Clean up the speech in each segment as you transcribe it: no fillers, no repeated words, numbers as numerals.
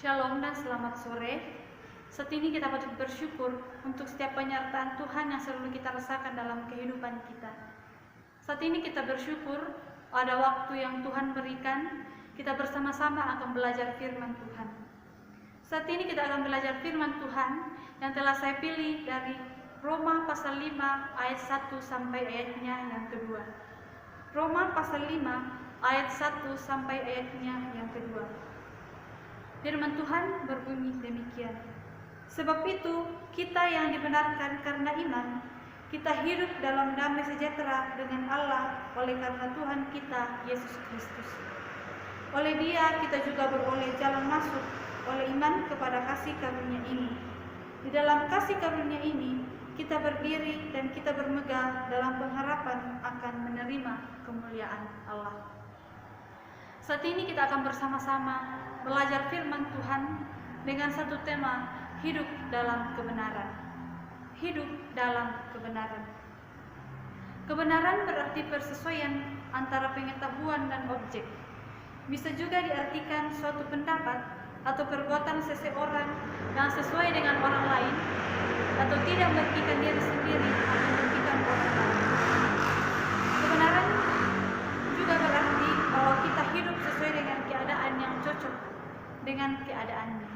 Shalom dan selamat sore. Saat ini kita patut bersyukur untuk setiap penyertaan Tuhan yang selalu kita rasakan dalam kehidupan kita. Saat ini kita bersyukur ada waktu yang Tuhan berikan, kita bersama-sama akan belajar firman Tuhan. Saat ini kita akan belajar firman Tuhan yang telah saya pilih dari Roma pasal 5 ayat 1 sampai ayatnya yang kedua. Roma pasal 5 ayat 1 sampai ayatnya yang kedua. Firman Tuhan berbunyi demikian. Sebab itu, kita yang dibenarkan karena iman, kita hidup dalam damai sejahtera dengan Allah oleh karena Tuhan kita, Yesus Kristus. Oleh Dia kita juga beroleh jalan masuk oleh iman kepada kasih karunia ini. Di dalam kasih karunia ini, kita berdiri dan kita bermegah dalam pengharapan akan menerima kemuliaan Allah. Saat ini kita akan bersama-sama belajar firman Tuhan dengan satu tema, hidup dalam kebenaran. Hidup dalam kebenaran. Kebenaran berarti persesuaian antara pengetahuan dan objek. Bisa juga diartikan suatu pendapat atau perbuatan seseorang yang sesuai dengan orang lain atau tidak merugikan diri sendiri atau merugikan orang lain. Kebenaran juga berarti bahwa kita hidup sesuai dengan keadaan yang cocok dengan keadaannya.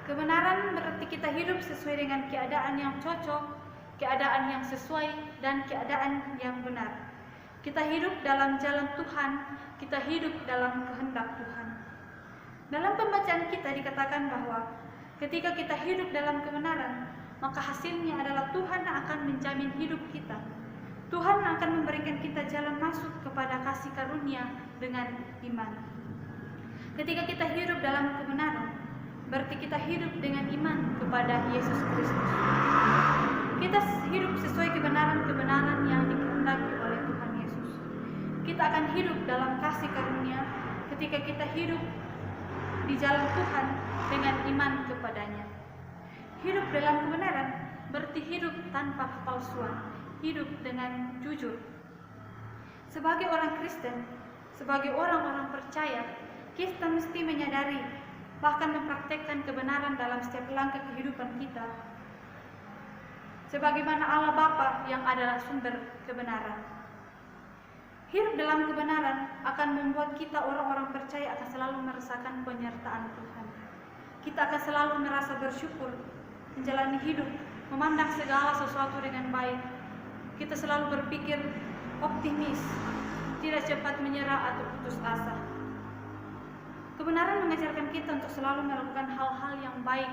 Kebenaran berarti kita hidup sesuai dengan keadaan yang cocok, keadaan yang sesuai, dan keadaan yang benar. Kita hidup dalam jalan Tuhan, kita hidup dalam kehendak Tuhan. Dalam pembacaan kita dikatakan bahwa ketika kita hidup dalam kebenaran, maka hasilnya adalah Tuhan akan menjamin hidup kita. Tuhan akan memberikan kita jalan masuk kepada kasih karunia dengan iman. Ketika kita hidup dalam kebenaran, berarti kita hidup dengan iman kepada Yesus Kristus. Kita hidup sesuai kebenaran-kebenaran yang dikehendaki oleh Tuhan Yesus. Kita akan hidup dalam kasih karunia ketika kita hidup di jalan Tuhan dengan iman kepadanya. Hidup dalam kebenaran berarti hidup tanpa kepalsuan, hidup dengan jujur. Sebagai orang Kristen, sebagai orang-orang percaya, kita mesti menyadari, bahkan mempraktekkan kebenaran dalam setiap langkah kehidupan kita. Sebagaimana Allah Bapa yang adalah sumber kebenaran. Hidup dalam kebenaran akan membuat kita orang-orang percaya akan selalu merasakan penyertaan Tuhan. Kita akan selalu merasa bersyukur, menjalani hidup, memandang segala sesuatu dengan baik. Kita selalu berpikir optimis, tidak cepat menyerah atau putus asa. Kebenaran mengajarkan kita untuk selalu melakukan hal-hal yang baik,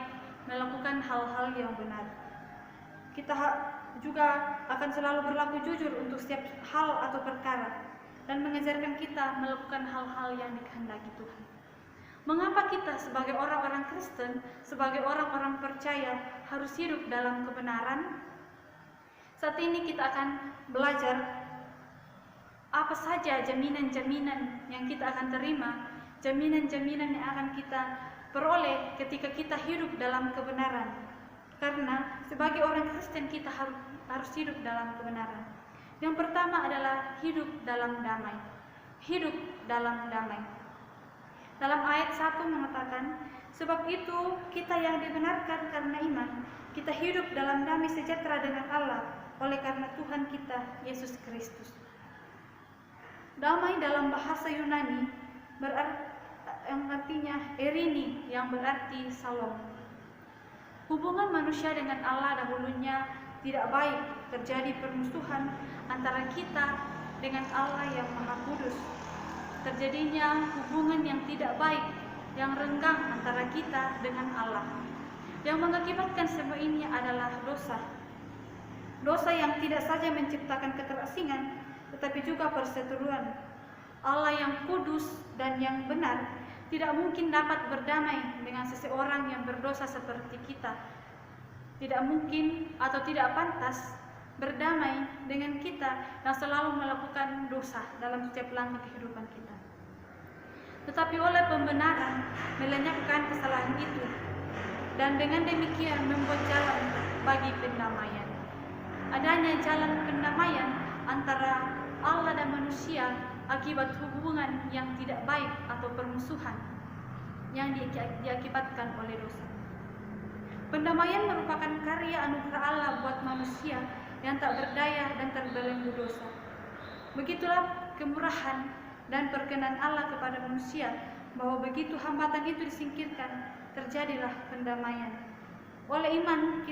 melakukan hal-hal yang benar. Kita juga akan selalu berlaku jujur untuk setiap hal atau perkara, dan mengajarkan kita melakukan hal-hal yang dikehendaki Tuhan. Mengapa kita sebagai orang-orang Kristen, sebagai orang-orang percaya harus hidup dalam kebenaran? Saat ini kita akan belajar apa saja jaminan-jaminan yang kita akan terima, jaminan-jaminan yang akan kita peroleh ketika kita hidup dalam kebenaran. Karena sebagai orang Kristen kita harus hidup dalam kebenaran. Yang pertama adalah hidup dalam damai. Hidup dalam damai. Dalam ayat 1 mengatakan, sebab itu kita yang dibenarkan karena iman, kita hidup dalam damai sejahtera dengan Allah oleh karena Tuhan kita, Yesus Kristus. Damai dalam bahasa Yunani berarti yang artinya erini, yang berarti salom. Hubungan manusia dengan Allah dahulunya tidak baik, terjadi permusuhan antara kita dengan Allah yang Maha Kudus. Terjadinya hubungan yang tidak baik, yang renggang antara kita dengan Allah. Yang mengakibatkan semua ini adalah dosa. Dosa yang tidak saja menciptakan keterasingan, tetapi juga perseteruan. Allah yang kudus dan yang benar tidak mungkin dapat berdamai dengan seseorang yang berdosa seperti kita. Tidak mungkin atau tidak pantas berdamai dengan kita yang selalu melakukan dosa dalam setiap langkah kehidupan kita. Tetapi oleh pembenaran melenyapkan kesalahan itu, dan dengan demikian membuat jalan bagi pendamaian. Adanya jalan pendamaian antara Allah dan manusia akibat hubungan yang tidak baik atau permusuhan. yang diakibatkan oleh dosa. Pendamaian merupakan karya anugerah Allah buat manusia yang tak berdaya dan terbelenggu dosa. Begitulah kemurahan dan perkenan Allah kepada manusia, bahwa begitu hambatan itu disingkirkan, terjadilah pendamaian. Oleh iman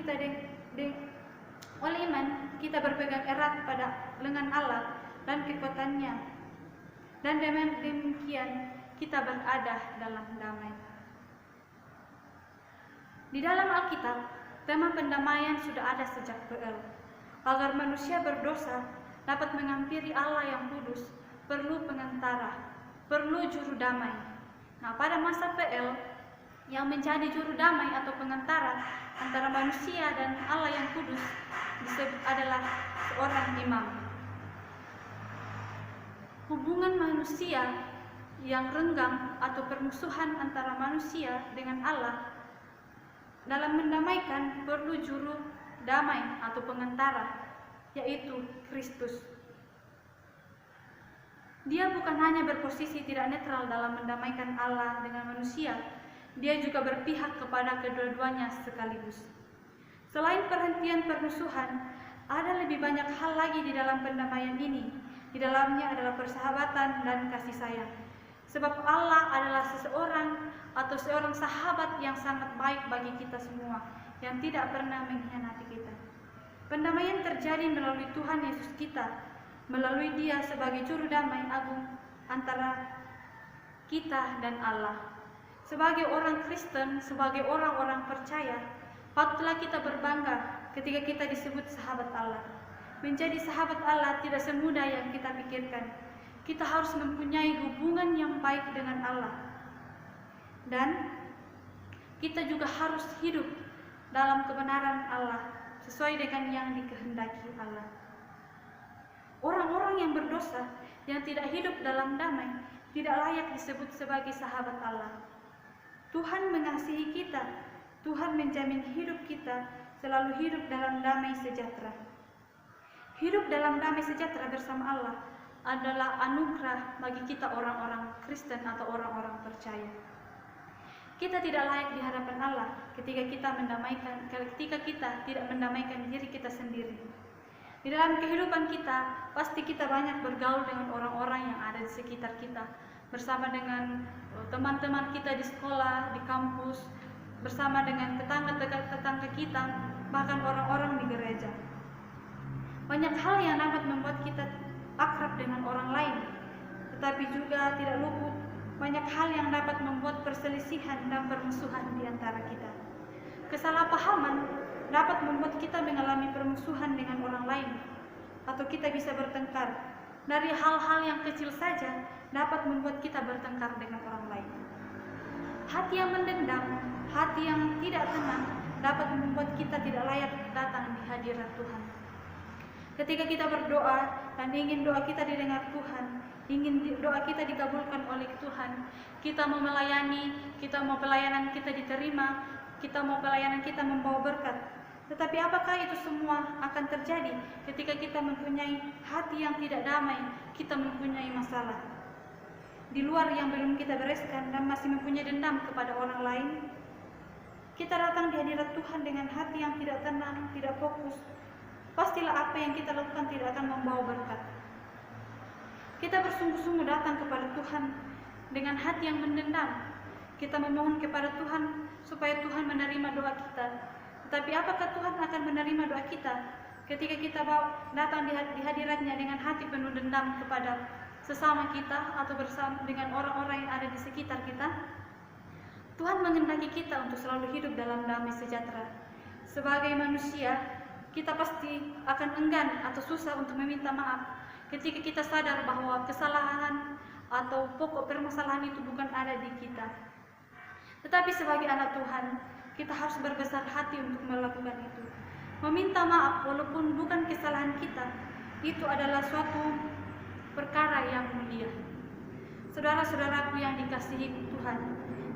kita berpegang erat pada lengan Allah dan kekuatannya, dan dengan demikian kita berada dalam damai. Di dalam Alkitab, tema pendamaian sudah ada sejak PL. Agar manusia berdosa dapat menghampiri Allah yang kudus, perlu pengantara, perlu juru damai. Nah, pada masa PL, yang menjadi juru damai atau pengantara antara manusia dan Allah yang kudus disebut adalah seorang imam. Hubungan manusia yang renggang atau permusuhan antara manusia dengan Allah dalam mendamaikan perlu juru damai atau pengantara, yaitu Kristus. Dia bukan hanya berposisi tidak netral dalam mendamaikan Allah dengan manusia, dia juga berpihak kepada kedua-duanya sekaligus. Selain perhentian permusuhan, ada lebih banyak hal lagi di dalam pendamaian ini. Di dalamnya adalah persahabatan dan kasih sayang. Sebab Allah adalah seorang sahabat yang sangat baik bagi kita semua, yang tidak pernah mengkhianati kita. Pendamaian terjadi melalui Tuhan Yesus kita, melalui Dia sebagai juru damai agung antara kita dan Allah. Sebagai orang Kristen, sebagai orang-orang percaya, patutlah kita berbangga ketika kita disebut sahabat Allah. Menjadi sahabat Allah tidak semudah yang kita pikirkan. Kita harus mempunyai hubungan yang baik dengan Allah. Dan kita juga harus hidup dalam kebenaran Allah sesuai dengan yang dikehendaki Allah. Orang-orang yang berdosa, yang tidak hidup dalam damai, tidak layak disebut sebagai sahabat Allah. Tuhan mengasihi kita, Tuhan menjamin hidup kita selalu hidup dalam damai sejahtera. Hidup dalam damai sejahtera bersama Allah adalah anugerah bagi kita orang-orang Kristen atau orang-orang percaya. Kita tidak layak di hadapan Allah ketika kita tidak mendamaikan diri kita sendiri. Di dalam kehidupan kita, pasti kita banyak bergaul dengan orang-orang yang ada di sekitar kita, bersama dengan teman-teman kita di sekolah, di kampus, bersama dengan tetangga kita, bahkan orang-orang di gereja. Banyak hal yang dapat membuat kita akrab dengan orang lain, tetapi juga tidak luput banyak hal yang dapat membuat perselisihan dan permusuhan di antara kita. Kesalahpahaman dapat membuat kita mengalami permusuhan dengan orang lain, atau kita bisa bertengkar. Dari hal-hal yang kecil saja dapat membuat kita bertengkar dengan orang lain. Hati yang mendendam, hati yang tidak tenang dapat membuat kita tidak layak datang di hadirat Tuhan. Ketika kita berdoa dan ingin doa kita didengar Tuhan, ingin doa kita dikabulkan oleh Tuhan, kita mau melayani, kita mau pelayanan kita diterima, kita mau pelayanan kita membawa berkat. Tetapi apakah itu semua akan terjadi ketika kita mempunyai hati yang tidak damai, kita mempunyai masalah di luar yang belum kita bereskan dan masih mempunyai dendam kepada orang lain? Kita datang di hadirat Tuhan dengan hati yang tidak tenang, tidak fokus, pastilah apa yang kita lakukan tidak akan membawa berkat. Kita bersungguh-sungguh datang kepada Tuhan dengan hati yang mendendam. Kita memohon kepada Tuhan supaya Tuhan menerima doa kita. Tetapi apakah Tuhan akan menerima doa kita ketika kita datang di hadiratnya dengan hati penuh dendam kepada sesama kita atau bersama dengan orang-orang yang ada di sekitar kita? Tuhan menghendaki kita untuk selalu hidup dalam damai sejahtera. Sebagai manusia, kita pasti akan enggan atau susah untuk meminta maaf ketika kita sadar bahwa kesalahan atau pokok permasalahan itu bukan ada di kita. Tetapi sebagai anak Tuhan, kita harus berbesar hati untuk melakukan itu. Meminta maaf walaupun bukan kesalahan kita, itu adalah suatu perkara yang mulia. Saudara-saudaraku yang dikasihi Tuhan,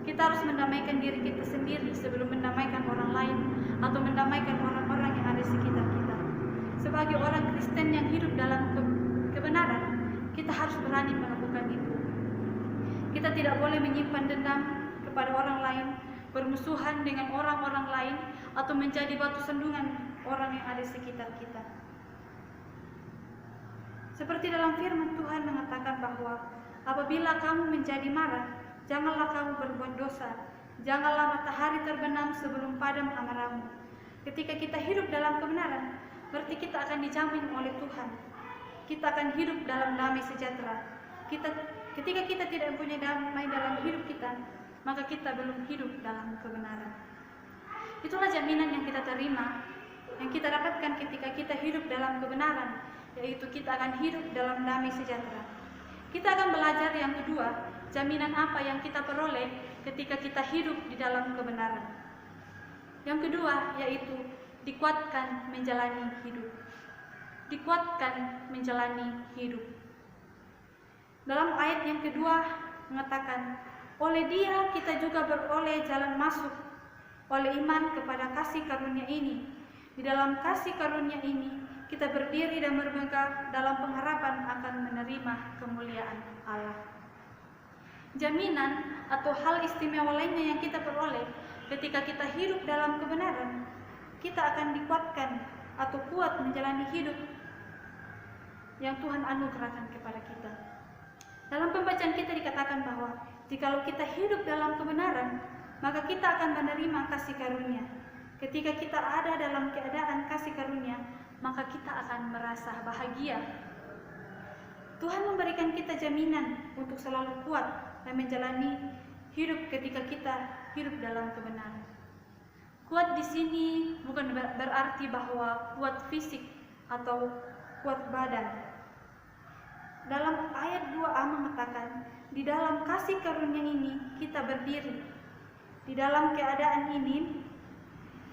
kita harus mendamaikan diri kita sendiri sebelum mendamaikan orang lain atau mendamaikan orang-orang yang ada di sekitar kita. Sebagai orang Kristen yang hidup dalam kebenaran, kita harus berani melakukan itu. Kita tidak boleh menyimpan dendam kepada orang lain, bermusuhan dengan orang-orang lain, atau menjadi batu sandungan orang yang ada di sekitar kita. Seperti dalam firman Tuhan mengatakan bahwa apabila kamu menjadi marah, janganlah kamu berbuat dosa, janganlah matahari terbenam sebelum padam amarahmu. Ketika kita hidup dalam kebenaran, berarti kita akan dijamin oleh Tuhan. Kita akan hidup dalam damai sejahtera. Ketika kita tidak mempunyai damai dalam hidup kita, maka kita belum hidup dalam kebenaran. Itulah jaminan yang kita terima, yang kita dapatkan ketika kita hidup dalam kebenaran, yaitu kita akan hidup dalam damai sejahtera. Kita akan belajar yang kedua, jaminan apa yang kita peroleh ketika kita hidup di dalam kebenaran. Yang kedua yaitu dikuatkan menjalani hidup. Dikuatkan menjalani hidup. Dalam ayat yang kedua mengatakan, oleh Dia kita juga beroleh jalan masuk oleh iman kepada kasih karunia ini. Di dalam kasih karunia ini kita berdiri dan bermegah dalam pengharapan akan menerima kemuliaan Allah. Jaminan atau hal istimewa lainnya yang kita peroleh ketika kita hidup dalam kebenaran, kita akan dikuatkan atau kuat menjalani hidup yang Tuhan anugerahkan kepada kita. Dalam pembacaan kita dikatakan bahwa jikalau kita hidup dalam kebenaran, maka kita akan menerima kasih karunia. Ketika kita ada dalam keadaan kasih karunia, maka kita akan merasa bahagia. Tuhan memberikan kita jaminan untuk selalu kuat dan menjalani hidup ketika kita hidup dalam kebenaran. Kuat di sini bukan berarti bahwa kuat fisik atau kuat badan. Dalam ayat 2a mengatakan, di dalam kasih karunia ini kita berdiri. Di dalam keadaan ini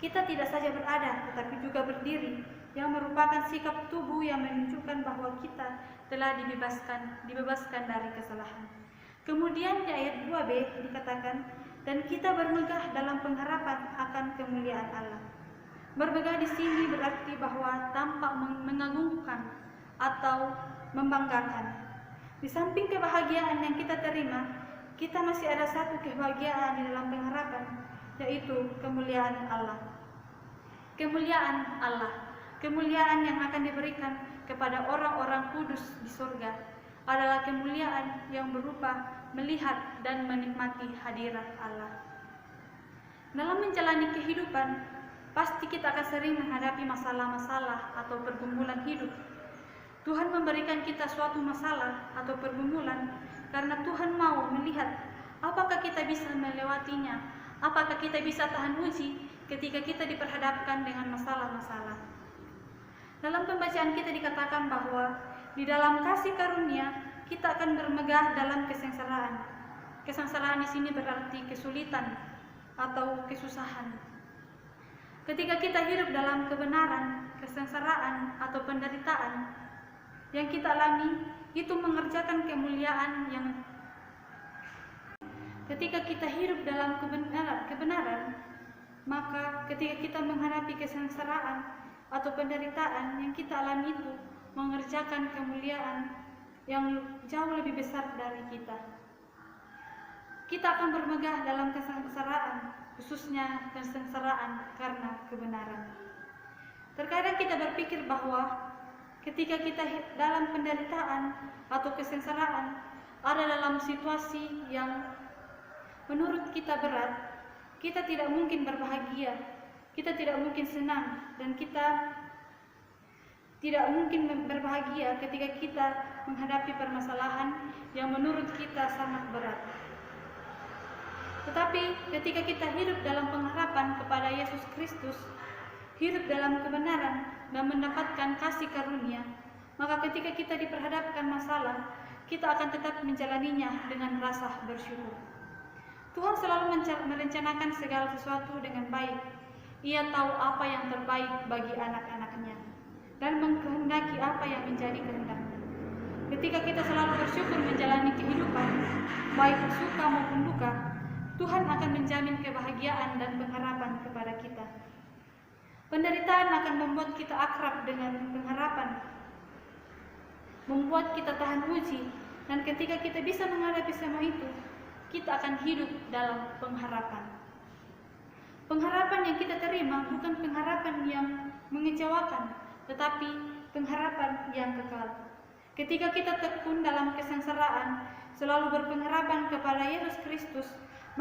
kita tidak saja berada tetapi juga berdiri, yang merupakan sikap tubuh yang menunjukkan bahwa kita telah dibebaskan dari kesalahan. Kemudian di ayat 2b dikatakan, dan kita bermegah dalam pengharapan akan kemuliaan Allah. Bermegah di sini berarti bahwa tampak mengagumkan atau membanggakan. Di samping kebahagiaan yang kita terima, kita masih ada satu kebahagiaan di dalam pengharapan, yaitu kemuliaan Allah. Kemuliaan Allah, kemuliaan yang akan diberikan kepada orang-orang kudus di surga, adalah kemuliaan yang berupa melihat dan menikmati hadirat Allah. Dalam menjalani kehidupan, pasti kita akan sering menghadapi masalah-masalah atau pergumulan hidup. Tuhan memberikan kita suatu masalah atau pergumulan karena Tuhan mau melihat apakah kita bisa melewatinya, apakah kita bisa tahan uji ketika kita diperhadapkan dengan masalah-masalah. Dalam pembacaan kita dikatakan bahwa di dalam kasih karunia kita akan bermegah dalam kesengsaraan. Kesengsaraan di sini berarti kesulitan atau kesusahan. Ketika kita hidup dalam kebenaran, kesengsaraan atau penderitaan yang kita alami itu mengerjakan kemuliaan yang ketika kita hidup dalam kebenaran, maka ketika kita menghadapi kesengsaraan atau penderitaan yang kita alami itu mengerjakan kemuliaan yang jauh lebih besar dari kita. Kita akan bermegah dalam kesengsaraan, khususnya kesengsaraan karena kebenaran. Terkadang kita berpikir bahwa ketika kita dalam penderitaan atau kesengsaraan, ada dalam situasi yang menurut kita berat, kita tidak mungkin berbahagia, kita tidak mungkin senang, dan kita tidak mungkin berbahagia ketika kita menghadapi permasalahan yang menurut kita sangat berat. Tetapi ketika kita hidup dalam pengharapan kepada Yesus Kristus, hidup dalam kebenaran dan mendapatkan kasih karunia, maka ketika kita diperhadapkan masalah, kita akan tetap menjalaninya dengan rasa bersyukur. Tuhan selalu merencanakan segala sesuatu dengan baik. Ia tahu apa yang terbaik bagi anak-anaknya dan mengkehendaki apa yang menjadi kehendaknya. Ketika kita selalu bersyukur menjalani kehidupan, baik suka maupun duka, Tuhan akan menjamin kebahagiaan dan pengharapan kepada kita. Penderitaan akan membuat kita akrab dengan pengharapan, membuat kita tahan uji, dan ketika kita bisa menghadapi semua itu, kita akan hidup dalam pengharapan. Pengharapan yang kita terima bukan pengharapan yang mengecewakan, tetapi pengharapan yang kekal. Ketika kita tekun dalam kesengsaraan, selalu berpengharapan kepada Yesus Kristus,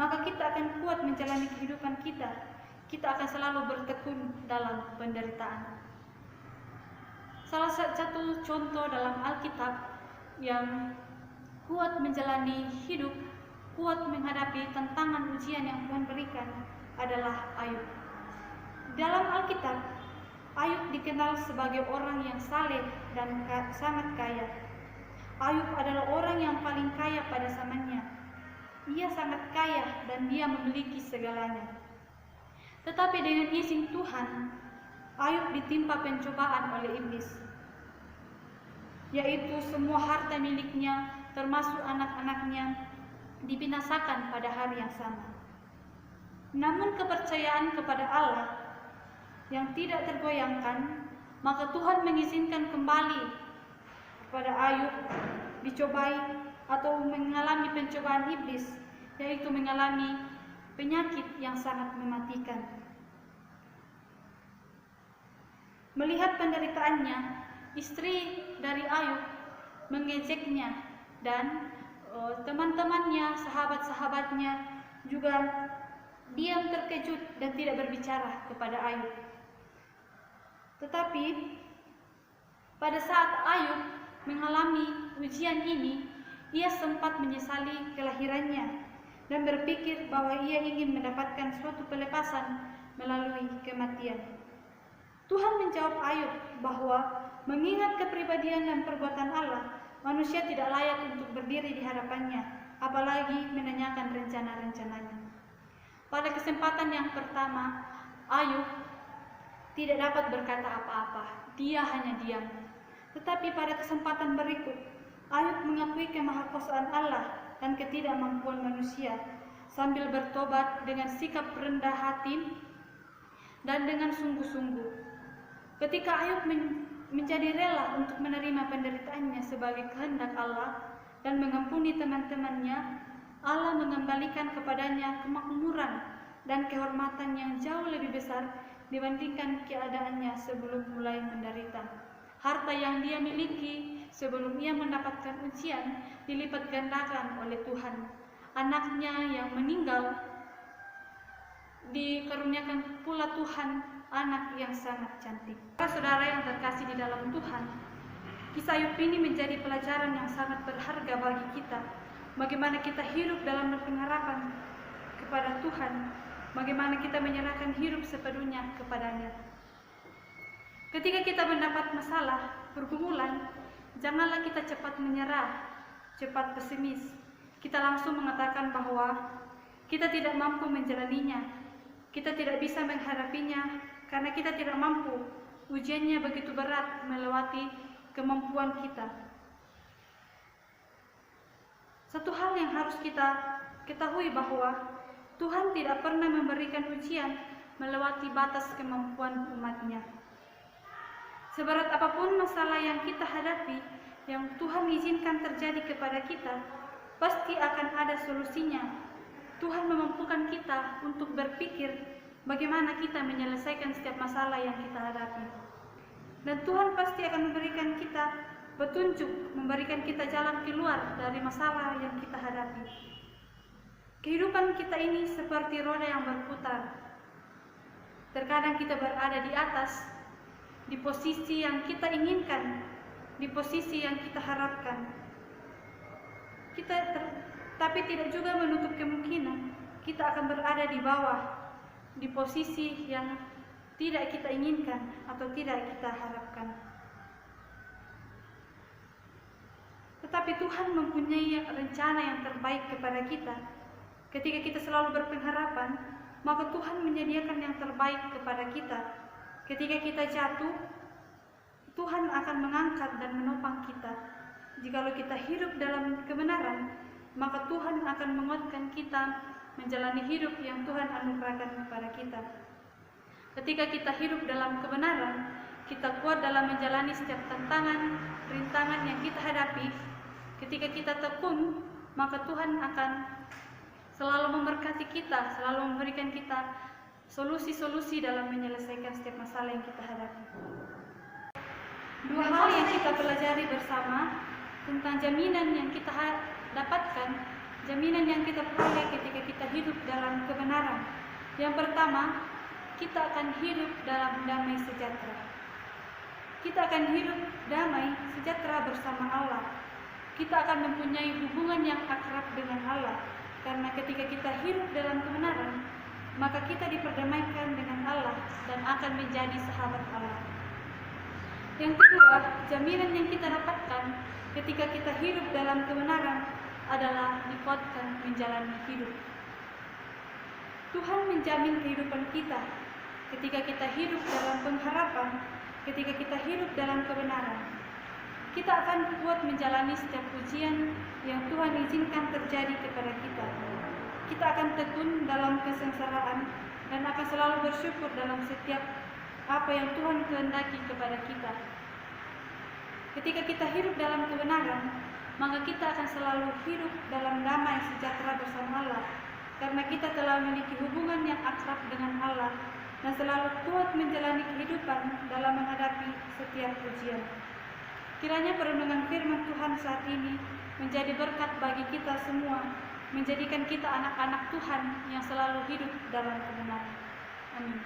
maka kita akan kuat menjalani kehidupan kita. Kita akan selalu bertekun dalam penderitaan. Salah satu contoh dalam Alkitab yang kuat menjalani hidup, kuat menghadapi tantangan ujian yang Tuhan berikan adalah Ayub. Dalam Alkitab, Ayub dikenal sebagai orang yang saleh dan sangat kaya. Ayub adalah orang yang paling kaya pada zamannya. Ia sangat kaya dan dia memiliki segalanya. Tetapi dengan izin Tuhan, Ayub ditimpa pencobaan oleh iblis, yaitu semua harta miliknya termasuk anak-anaknya dibinasakan pada hari yang sama. Namun kepercayaan kepada Allah yang tidak tergoyahkan, maka Tuhan mengizinkan kembali kepada Ayub dicobai atau mengalami pencobaan iblis, yaitu mengalami penyakit yang sangat mematikan. Melihat penderitaannya, istri dari Ayub mengejeknya dan teman-temannya, sahabat-sahabatnya juga diam terkejut dan tidak berbicara kepada Ayub. Tetapi pada saat Ayub mengalami ujian ini, ia sempat menyesali kelahirannya dan berpikir bahwa ia ingin mendapatkan suatu pelepasan melalui kematian. Tuhan menjawab Ayub bahwa mengingat kepribadian dan perbuatan Allah, manusia tidak layak untuk berdiri di hadapannya, apalagi menanyakan rencana-rencananya. Pada kesempatan yang pertama, Ayub tidak dapat berkata apa-apa, dia hanya diam. Tetapi pada kesempatan berikut, Ayub mengakui kemahakuasaan Allah dan ketidakmampuan manusia, sambil bertobat dengan sikap rendah hati dan dengan sungguh-sungguh. Ketika Ayub menjadi rela untuk menerima penderitaannya sebagai kehendak Allah dan mengampuni teman-temannya, Allah mengembalikan kepadanya kemakmuran dan kehormatan yang jauh lebih besar dibandingkan keadaannya sebelum mulai menderita. Harta yang dia miliki sebelum ia mendapatkan ujian dilipat gandakan oleh Tuhan. Anaknya yang meninggal dikaruniakan pula Tuhan anak yang sangat cantik. Saudara yang terkasih di dalam Tuhan, kisah Ayub ini menjadi pelajaran yang sangat berharga bagi kita. Bagaimana kita hidup dalam pengharapan kepada Tuhan, bagaimana kita menyerahkan hidup sepenuhnya kepadanya. Ketika kita mendapat masalah, pergumulan, janganlah kita cepat menyerah, cepat pesimis. Kita langsung mengatakan bahwa kita tidak mampu menjalaninya, kita tidak bisa menghadapinya karena kita tidak mampu. Ujiannya begitu berat melewati kemampuan kita. Satu hal yang harus kita ketahui bahwa Tuhan tidak pernah memberikan ujian melewati batas kemampuan umatnya. Seberat apapun masalah yang kita hadapi, yang Tuhan izinkan terjadi kepada kita, pasti akan ada solusinya. Tuhan memampukan kita untuk berpikir bagaimana kita menyelesaikan setiap masalah yang kita hadapi. Dan Tuhan pasti akan memberikan kita petunjuk, memberikan kita jalan keluar dari masalah yang kita hadapi. Kehidupan kita ini seperti roda yang berputar. Terkadang kita berada di atas, di posisi yang kita inginkan, di posisi yang kita harapkan. Tapi tidak juga menutup kemungkinan kita akan berada di bawah, di posisi yang tidak kita inginkan atau tidak kita harapkan. Tetapi Tuhan mempunyai rencana yang terbaik kepada kita. Ketika kita selalu berpengharapan, maka Tuhan menyediakan yang terbaik kepada kita. Ketika kita jatuh, Tuhan akan mengangkat dan menopang kita. Jikalau kita hidup dalam kebenaran, maka Tuhan akan menguatkan kita menjalani hidup yang Tuhan anugerahkan kepada kita. Ketika kita hidup dalam kebenaran, kita kuat dalam menjalani setiap tantangan, rintangan yang kita hadapi. Ketika kita tekun, maka Tuhan akan selalu memberkati kita, selalu memberikan kita solusi-solusi dalam menyelesaikan setiap masalah yang kita hadapi. Dua hal yang kita pelajari bersama tentang jaminan yang kita dapatkan, jaminan yang kita peroleh ketika kita hidup dalam kebenaran. Yang pertama, kita akan hidup dalam damai sejahtera. Kita akan hidup damai sejahtera bersama Allah. Kita akan mempunyai hubungan yang akrab dengan Allah, karena ketika kita hidup dalam kebenaran, maka kita diperdamaikan dengan Allah dan akan menjadi sahabat Allah. Yang kedua, jaminan yang kita dapatkan ketika kita hidup dalam kebenaran adalah dikuatkan menjalani hidup. Tuhan menjamin kehidupan kita ketika kita hidup dalam pengharapan, ketika kita hidup dalam kebenaran. Kita akan kuat menjalani setiap ujian yang Tuhan izinkan terjadi kepada kita. Kita akan tekun dalam kesengsaraan dan akan selalu bersyukur dalam setiap apa yang Tuhan kehendaki kepada kita. Ketika kita hidup dalam kebenaran, maka kita akan selalu hidup dalam damai sejahtera bersama Allah, karena kita telah memiliki hubungan yang akrab dengan Allah dan selalu kuat menjalani kehidupan dalam menghadapi setiap ujian. Kiranya perenungan firman Tuhan saat ini menjadi berkat bagi kita semua, menjadikan kita anak-anak Tuhan yang selalu hidup dalam kebenaran. Amin.